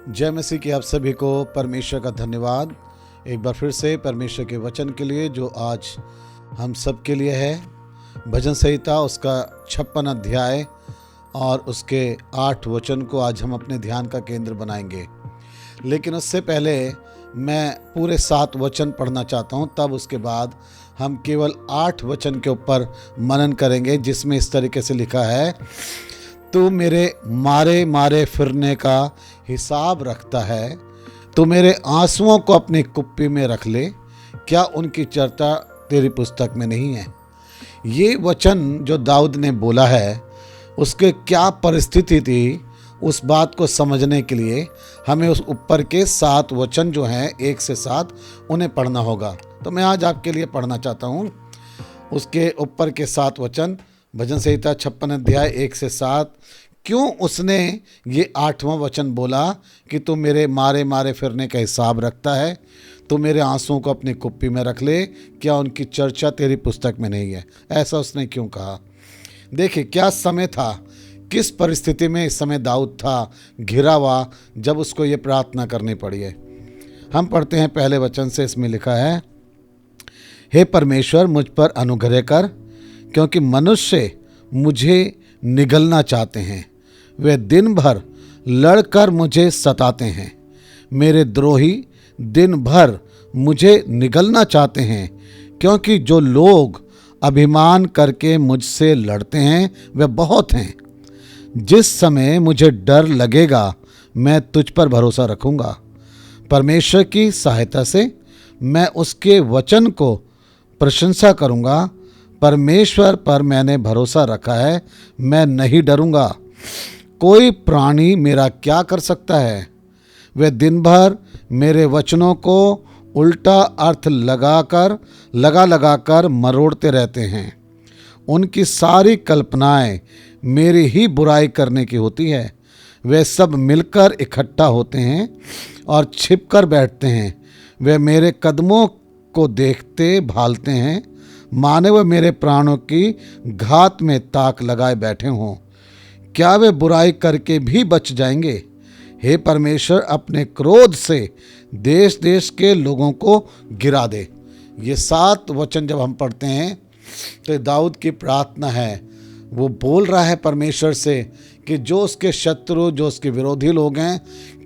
जय मसीह की आप सभी को परमेश्वर का धन्यवाद एक बार फिर से परमेश्वर के वचन के लिए जो आज हम सब के लिए है। भजन संहिता उसका 56 अध्याय और उसके 8 वचन को आज हम अपने ध्यान का केंद्र बनाएंगे। लेकिन उससे पहले मैं पूरे 7 वचन पढ़ना चाहता हूँ, तब उसके बाद हम केवल 8 वचन के ऊपर मनन करेंगे, जिसमें इस तरीके से लिखा है, तू मेरे मारे मारे फिरने का हिसाब रखता है, तू मेरे आंसुओं को अपनी कुप्पी में रख ले, क्या उनकी चर्चा तेरी पुस्तक में नहीं है। ये वचन जो दाऊद ने बोला है, उसके क्या परिस्थिति थी, उस बात को समझने के लिए हमें उस ऊपर के 7 वचन जो हैं 1 से 7 उन्हें पढ़ना होगा। तो मैं आज आपके लिए पढ़ना चाहता हूँ उसके ऊपर के 7 वचन। भजन संहिता 56 अध्याय 1 से 7। क्यों उसने ये 8वां वचन बोला कि तू मेरे मारे मारे फिरने का हिसाब रखता है, तू मेरे आंसुओं को अपनी कुप्पी में रख ले, क्या उनकी चर्चा तेरी पुस्तक में नहीं है। ऐसा उसने क्यों कहा? देखिए क्या समय था, किस परिस्थिति में इस समय दाऊद था, घिरा हुआ, जब उसको ये प्रार्थना करनी पड़ी है। हम पढ़ते हैं पहले वचन से। इसमें लिखा है, हे परमेश्वर मुझ पर अनुग्रह कर, क्योंकि मनुष्य मुझे निगलना चाहते हैं, वे दिन भर लड़कर मुझे सताते हैं। मेरे द्रोही दिन भर मुझे निगलना चाहते हैं, क्योंकि जो लोग अभिमान करके मुझसे लड़ते हैं वे बहुत हैं। जिस समय मुझे डर लगेगा मैं तुझ पर भरोसा रखूंगा। परमेश्वर की सहायता से मैं उसके वचन को प्रशंसा करूंगा। परमेश्वर पर मैंने भरोसा रखा है, मैं नहीं डरूंगा। कोई प्राणी मेरा क्या कर सकता है? वे दिन भर मेरे वचनों को उल्टा अर्थ लगा कर मरोड़ते रहते हैं। उनकी सारी कल्पनाएं मेरी ही बुराई करने की होती है। वे सब मिलकर इकट्ठा होते हैं और छिपकर बैठते हैं। वे मेरे कदमों को देखते भालते हैं, माने वे मेरे प्राणों की घात में ताक लगाए बैठे हों। क्या वे बुराई करके भी बच जाएंगे? हे परमेश्वर अपने क्रोध से देश देश के लोगों को गिरा दे। ये 7 वचन जब हम पढ़ते हैं तो दाऊद की प्रार्थना है। वो बोल रहा है परमेश्वर से कि जो उसके शत्रु, जो उसके विरोधी लोग हैं,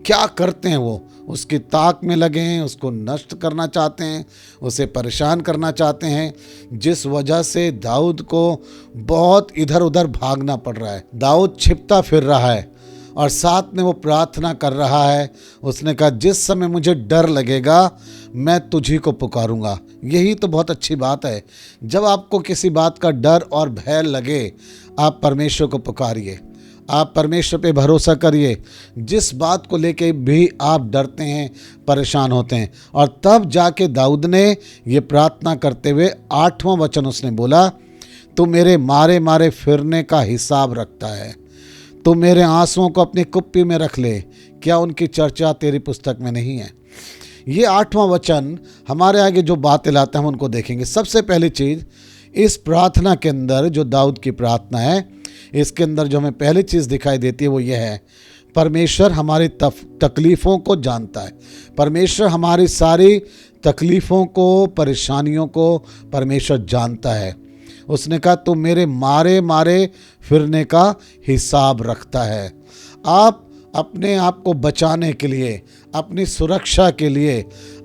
क्या करते हैं, वो उसकी ताक में लगे हैं, उसको नष्ट करना चाहते हैं, उसे परेशान करना चाहते हैं, जिस वजह से दाऊद को बहुत इधर उधर भागना पड़ रहा है। दाऊद छिपता फिर रहा है और साथ में वो प्रार्थना कर रहा है। उसने कहा, जिस समय मुझे डर लगेगा मैं तुझी को पुकारूंगा। यही तो बहुत अच्छी बात है। जब आपको किसी बात का डर और भय लगे, आप परमेश्वर को पुकारिए, आप परमेश्वर पे भरोसा करिए। जिस बात को लेके भी आप डरते हैं, परेशान होते हैं। और तब जाके दाऊद ने ये प्रार्थना करते हुए 8वां वचन उसने बोला, तू मेरे मारे मारे फिरने का हिसाब रखता है, तो मेरे आंसुओं को अपनी कुप्पी में रख ले, क्या उनकी चर्चा तेरी पुस्तक में नहीं है। ये 8वां वचन हमारे आगे जो बातें लाते हैं हम उनको देखेंगे। सबसे पहली चीज़ इस प्रार्थना के अंदर, जो दाऊद की प्रार्थना है, इसके अंदर जो हमें पहली चीज़ दिखाई देती है वो ये है, परमेश्वर हमारी तकलीफ़ों को जानता है। परमेश्वर हमारी सारी तकलीफ़ों को, परेशानियों को परमेश्वर जानता है। उसने कहा, तू मेरे मारे मारे फिरने का हिसाब रखता है। आप अपने आप को बचाने के लिए, अपनी सुरक्षा के लिए,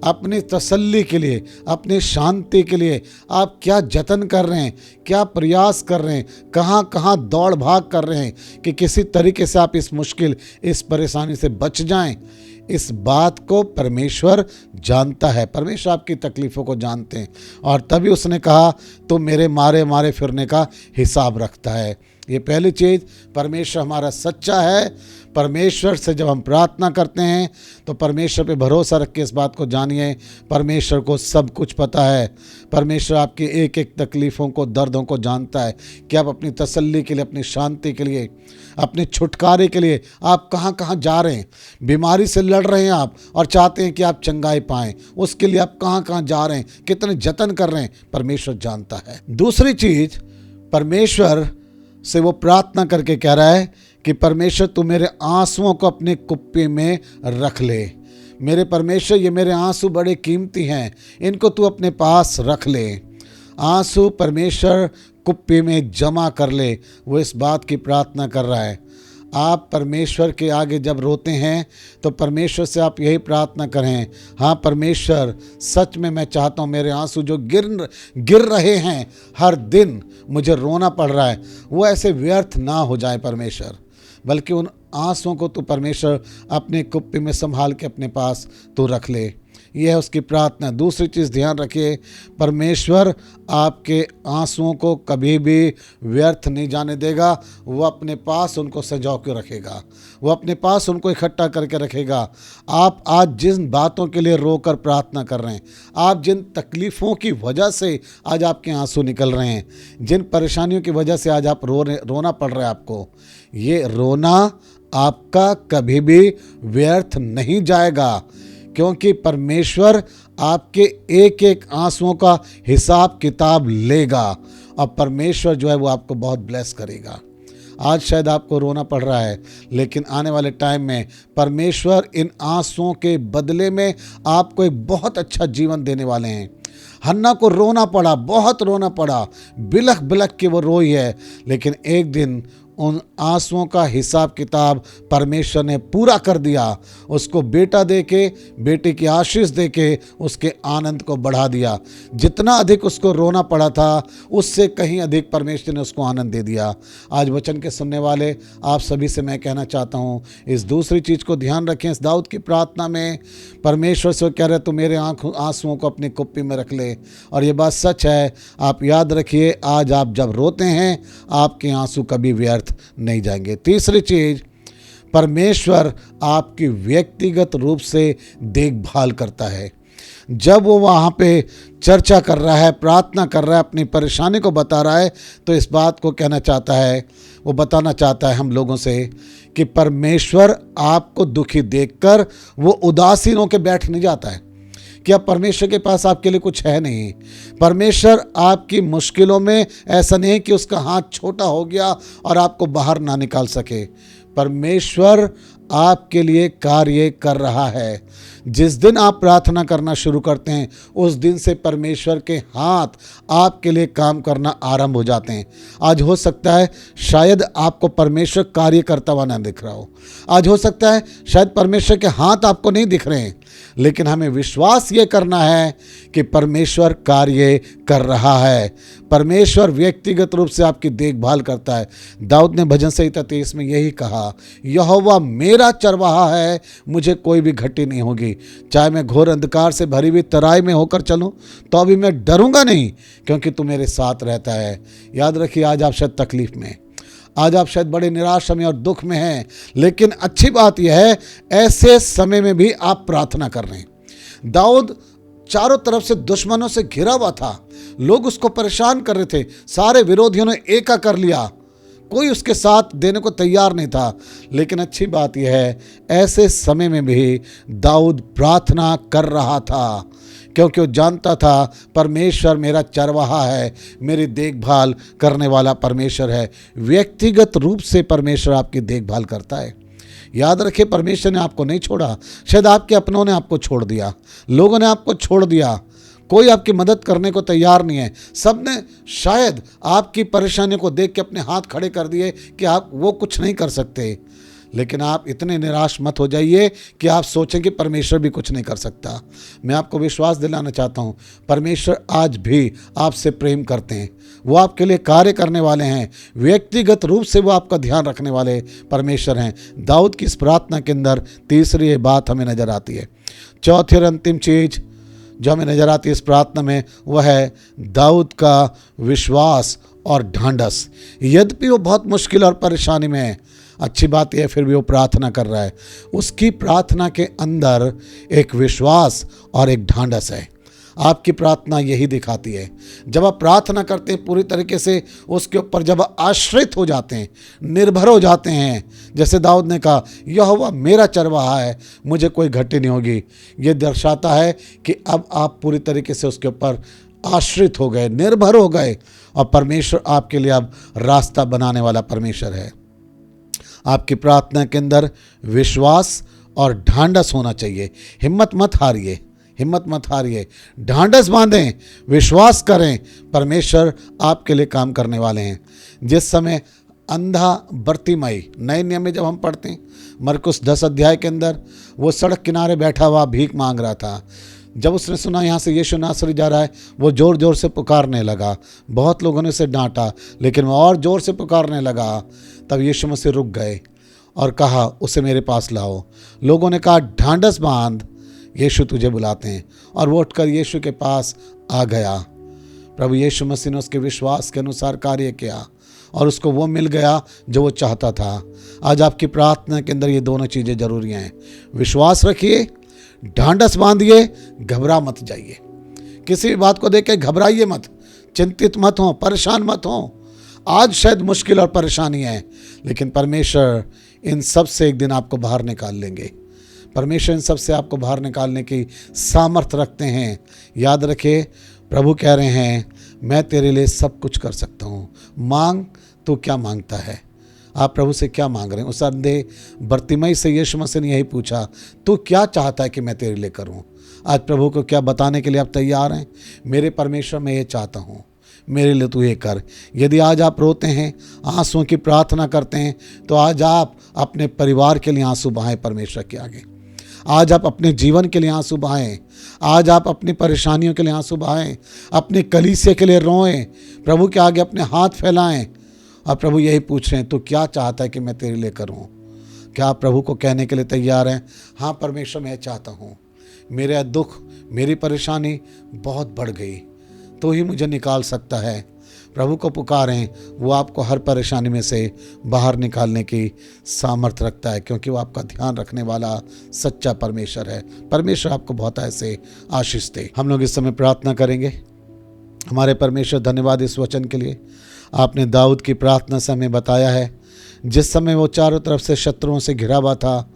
अपनी तसल्ली के लिए, अपनी शांति के लिए आप क्या जतन कर रहे हैं, क्या प्रयास कर रहे हैं, कहाँ कहाँ दौड़ भाग कर रहे हैं कि किसी तरीके से आप इस मुश्किल, इस परेशानी से बच जाएं। इस बात को परमेश्वर जानता है। परमेश्वर आपकी तकलीफ़ों को जानते हैं। और तभी उसने कहा, तो मेरे मारे मारे फिरने का हिसाब रखता है। ये पहली चीज़, परमेश्वर हमारा सच्चा है। परमेश्वर से जब हम प्रार्थना करते हैं तो परमेश्वर पे भरोसा रख के इस बात को जानिए, परमेश्वर को सब कुछ पता है। परमेश्वर आपकी एक एक तकलीफ़ों को, दर्दों को जानता है कि आप अपनी तसल्ली के लिए, अपनी शांति के लिए, अपने छुटकारे के लिए आप कहाँ कहाँ जा रहे हैं। बीमारी से लड़ रहे हैं आप और चाहते हैं कि आप चंगाई पाएँ, उसके लिए आप कहाँ कहाँ जा रहे हैं, कितने जतन कर रहे हैं, परमेश्वर जानता है। दूसरी चीज़, परमेश्वर से वो प्रार्थना करके कह रहा है कि परमेश्वर तू मेरे आंसुओं को अपने कुप्पी में रख ले। मेरे परमेश्वर, ये मेरे आंसू बड़े कीमती हैं, इनको तू अपने पास रख ले। आंसू परमेश्वर कुप्पी में जमा कर ले, वो इस बात की प्रार्थना कर रहा है। आप परमेश्वर के आगे जब रोते हैं तो परमेश्वर से आप यही प्रार्थना करें, हाँ परमेश्वर, सच में मैं चाहता हूँ मेरे आंसू जो गिर रहे हैं, हर दिन मुझे रोना पड़ रहा है, वो ऐसे व्यर्थ ना हो जाए परमेश्वर, बल्कि उन आंसुओं को तू परमेश्वर अपने कुप्पी में संभाल के अपने पास तू रख ले। यह है उसकी प्रार्थना। दूसरी चीज़ ध्यान रखिए, परमेश्वर आपके आंसुओं को कभी भी व्यर्थ नहीं जाने देगा। वो अपने पास उनको सजो के रखेगा, वो अपने पास उनको इकट्ठा करके रखेगा। आप आज जिन बातों के लिए रोकर प्रार्थना कर रहे हैं, आप जिन तकलीफ़ों की वजह से आज आपके आंसू निकल रहे हैं, जिन परेशानियों की वजह से आज आप रोना पड़ रहा है आपको, ये रोना आपका कभी भी व्यर्थ नहीं जाएगा, क्योंकि परमेश्वर आपके एक एक आंसुओं का हिसाब किताब लेगा और परमेश्वर जो है वो आपको बहुत ब्लेस करेगा। आज शायद आपको रोना पड़ रहा है, लेकिन आने वाले टाइम में परमेश्वर इन आंसुओं के बदले में आपको एक बहुत अच्छा जीवन देने वाले हैं। हन्ना को रोना पड़ा, बहुत रोना पड़ा, बिलख बिलख के वो रोई है, लेकिन एक दिन उन आंसुओं का हिसाब किताब परमेश्वर ने पूरा कर दिया। उसको बेटा देके, बेटे की आशीष देके उसके आनंद को बढ़ा दिया। जितना अधिक उसको रोना पड़ा था, उससे कहीं अधिक परमेश्वर ने उसको आनंद दे दिया। आज वचन के सुनने वाले आप सभी से मैं कहना चाहता हूँ, इस दूसरी चीज़ को ध्यान रखें। इस दाऊद की प्रार्थना में परमेश्वर से कह रहे तो मेरे आंसुओं को अपनी कुप्पी में रख ले। और ये बात सच है। आप याद रखिए, आज आप जब रोते हैं आपके आंसू कभी व्यर्थ नहीं जाएंगे। तीसरी चीज, परमेश्वर आपकी व्यक्तिगत रूप से देखभाल करता है। जब वो वहाँ पे चर्चा कर रहा है, प्रार्थना कर रहा है, अपनी परेशानी को बता रहा है, तो इस बात को कहना चाहता है, वो बताना चाहता है हम लोगों से कि परमेश्वर आपको दुखी देखकर वो उदासीन होकर बैठ नहीं जाता है कि अब परमेश्वर के पास आपके लिए कुछ है नहीं। परमेश्वर आपकी मुश्किलों में ऐसा नहीं है कि उसका हाथ छोटा हो गया और आपको बाहर ना निकाल सके। परमेश्वर आपके लिए कार्य कर रहा है। जिस दिन आप प्रार्थना करना शुरू करते हैं, उस दिन से परमेश्वर के हाथ आपके लिए काम करना आरंभ हो जाते हैं। आज हो सकता है शायद आपको परमेश्वर कार्य करता हुआ ना दिख रहा हो, आज हो सकता है शायद परमेश्वर के हाथ आपको नहीं दिख रहे हैं, लेकिन हमें विश्वास ये करना है कि परमेश्वर कार्य कर रहा है। परमेश्वर व्यक्तिगत रूप से आपकी देखभाल करता है। दाऊद ने भजन संहिता 23 में यही कहा, यहोवा मेरा चरवाहा है, मुझे कोई भी घटी नहीं होगी। चाहे मैं घोर अंधकार से भरी हुई तराई में होकर चलूं तो अभी मैं डरूंगा नहीं, क्योंकि तू मेरे साथ रहता है। याद रखिए, आज आप शायद तकलीफ में, आज आप शायद बड़े निराशा में और दुख में हैं, लेकिन अच्छी बात यह है ऐसे समय में भी आप प्रार्थना कर रहे हैं। दाऊद चारों तरफ से दुश्मनों से घिरा हुआ था, लोग उसको परेशान कर रहे थे, सारे विरोधियों ने एका कर लिया, कोई उसके साथ देने को तैयार नहीं था। लेकिन अच्छी बात यह है ऐसे समय में भी दाऊद प्रार्थना कर रहा था, क्योंकि वो जानता था परमेश्वर मेरा चरवाहा है, मेरी देखभाल करने वाला परमेश्वर है। व्यक्तिगत रूप से परमेश्वर आपकी देखभाल करता है। याद रखिए, परमेश्वर ने आपको नहीं छोड़ा। शायद आपके अपनों ने आपको छोड़ दिया, लोगों ने आपको छोड़ दिया, कोई आपकी मदद करने को तैयार नहीं है। सब ने शायद आपकी परेशानियों को देख के अपने हाथ खड़े कर दिए कि आप वो कुछ नहीं कर सकते। लेकिन आप इतने निराश मत हो जाइए कि आप सोचें कि परमेश्वर भी कुछ नहीं कर सकता। मैं आपको विश्वास दिलाना चाहता हूँ, परमेश्वर आज भी आपसे प्रेम करते हैं, वो आपके लिए कार्य करने वाले हैं, व्यक्तिगत रूप से वो आपका ध्यान रखने वाले परमेश्वर हैं। दाऊद की इस प्रार्थना के अंदर तीसरी ये बात हमें नज़र आती है। चौथी और अंतिम चीज़ जो हमें नज़र आती है इस प्रार्थना में, वह है दाऊद का विश्वास और ढांढस। यद्यपि वो बहुत मुश्किल और परेशानी में है, अच्छी बात यह फिर भी वो प्रार्थना कर रहा है। उसकी प्रार्थना के अंदर एक विश्वास और एक ढांढस है। आपकी प्रार्थना यही दिखाती है। जब आप प्रार्थना करते हैं पूरी तरीके से उसके ऊपर, जब आश्रित हो जाते हैं, निर्भर हो जाते हैं, जैसे दाऊद ने कहा यहोवा मेरा चरवाहा है, मुझे कोई घटी नहीं होगी, ये दर्शाता है कि अब आप पूरी तरीके से उसके ऊपर आश्रित हो गए, निर्भर हो गए, और परमेश्वर आपके लिए अब रास्ता बनाने वाला परमेश्वर है। आपकी प्रार्थना के अंदर विश्वास और ढांढस होना चाहिए। हिम्मत मत हारिए, हिम्मत मत हारिए, ढांढस बांधें, विश्वास करें, परमेश्वर आपके लिए काम करने वाले हैं। जिस समय अंधा बर्तिमाई नए नियम में जब हम पढ़ते हैं मरकुस 10 अध्याय के अंदर, वो सड़क किनारे बैठा हुआ भीख मांग रहा था। जब उसने सुना यहाँ से यीशु नासरी जा रहा है, वो ज़ोर ज़ोर से पुकारने लगा। बहुत लोगों ने उसे डांटा, लेकिन वो और ज़ोर से पुकारने लगा। तब यीशु मसीह रुक गए और कहा, उसे मेरे पास लाओ। लोगों ने कहा, ढांढस बांध, यीशु तुझे बुलाते हैं। और वो उठकर यीशु के पास आ गया। प्रभु यीशु मसीह ने उसके विश्वास के अनुसार कार्य किया और उसको वो मिल गया जो वो चाहता था। आज आपकी प्रार्थना के अंदर ये दोनों चीज़ें जरूरी हैं। विश्वास रखिए, ढांढस बांधिए, घबरा मत जाइए। किसी भी बात को देख के घबराइए मत, चिंतित मत हो, परेशान मत हो। आज शायद मुश्किल और परेशानी है, लेकिन परमेश्वर इन सब से एक दिन आपको बाहर निकाल लेंगे। परमेश्वर इन सब से आपको बाहर निकालने की सामर्थ्य रखते हैं। याद रखिए, प्रभु कह रहे हैं, मैं तेरे लिए सब कुछ कर सकता हूँ, मांग तो क्या मांगता है। आप प्रभु से क्या मांग रहे हैं? उस अंधे बर्तिमाई से यीशु मसीह ने यही पूछा, तू क्या चाहता है कि मैं तेरे लिए करूँ? आज प्रभु को क्या बताने के लिए आप तैयार हैं? मेरे परमेश्वर, मैं ये चाहता हूँ, मेरे लिए तू ये कर। यदि आज आप रोते हैं, आंसुओं की प्रार्थना करते हैं, तो आज आप अपने परिवार के लिए आंसू बहाएं परमेश्वर के आगे। आज आप अपने जीवन के लिए आंसू बहाएं। आज आप अपनी परेशानियों के लिए आंसू बहाएं, अपने कलीसिया के लिए रोएं, प्रभु के आगे अपने हाथ फैलाएं। और प्रभु यही पूछ रहे हैं, तू क्या चाहता है कि मैं तेरे लिए करूं? क्या आप प्रभु को कहने के लिए तैयार हैं? हाँ परमेश्वर, मैं चाहता हूँ, मेरा दुख, मेरी परेशानी बहुत बढ़ गई, तो ही मुझे निकाल सकता है। प्रभु को पुकारें, वो आपको हर परेशानी में से बाहर निकालने की सामर्थ्य रखता है, क्योंकि वो आपका ध्यान रखने वाला सच्चा परमेश्वर है। परमेश्वर आपको बहुत ऐसे आशीष दे। हम लोग इस समय प्रार्थना करेंगे। हमारे परमेश्वर, धन्यवाद इस वचन के लिए। आपने दाऊद की प्रार्थना से हमें बताया है, जिस समय वो चारों तरफ से शत्रुओं से घिरा हुआ था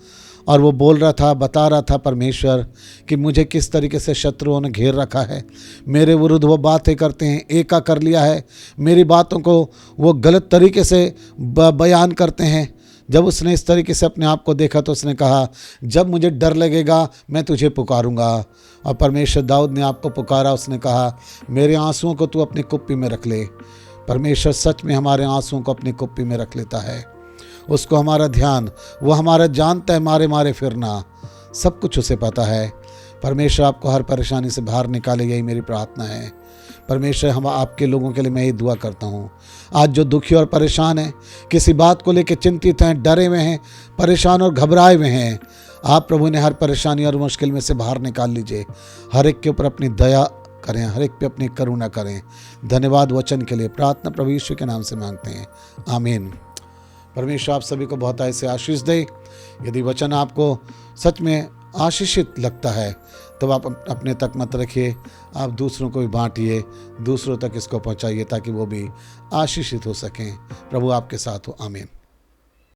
और वो बोल रहा था, बता रहा था परमेश्वर कि मुझे किस तरीके से शत्रुओं ने घेर रखा है, मेरे विरुद्ध वो बातें करते हैं, एका कर लिया है, मेरी बातों को वो गलत तरीके से बयान करते हैं। जब उसने इस तरीके से अपने आप को देखा तो उसने कहा, जब मुझे डर लगेगा मैं तुझे पुकारूंगा। और परमेश्वर दाऊद ने आपको पुकारा, उसने कहा, मेरे आंसुओं को तू अपनी कुप्पी में रख ले। परमेश्वर सच में हमारे आंसुओं को अपनी कुप्पी में रख लेता है। उसको हमारा ध्यान, वो हमारा जानता है, मारे मारे फिरना, सब कुछ उसे पता है। परमेश्वर आपको हर परेशानी से बाहर निकाले, यही मेरी प्रार्थना है। परमेश्वर, हम आपके लोगों के लिए मैं ये दुआ करता हूँ, आज जो दुखी और परेशान हैं, किसी बात को लेकर चिंतित हैं, डरे हुए हैं, परेशान और घबराए हुए हैं, आप प्रभु ने हर परेशानी और मुश्किल में से बाहर निकाल लीजिए। हर एक के ऊपर अपनी दया करें, हर एक पे अपनी करुणा करें। धन्यवाद वचन के लिए। प्रार्थना प्रभु यीशु के नाम से मांगते हैं, आमीन। परमेश्वर आप सभी को बहुत ऐसे आशीष दे। यदि वचन आपको सच में आशीषित लगता है तो आप अपने तक मत रखिए, आप दूसरों को भी बांटिए, दूसरों तक इसको पहुंचाइए, ताकि वो भी आशीषित हो सकें। प्रभु आपके साथ हो, आमीन।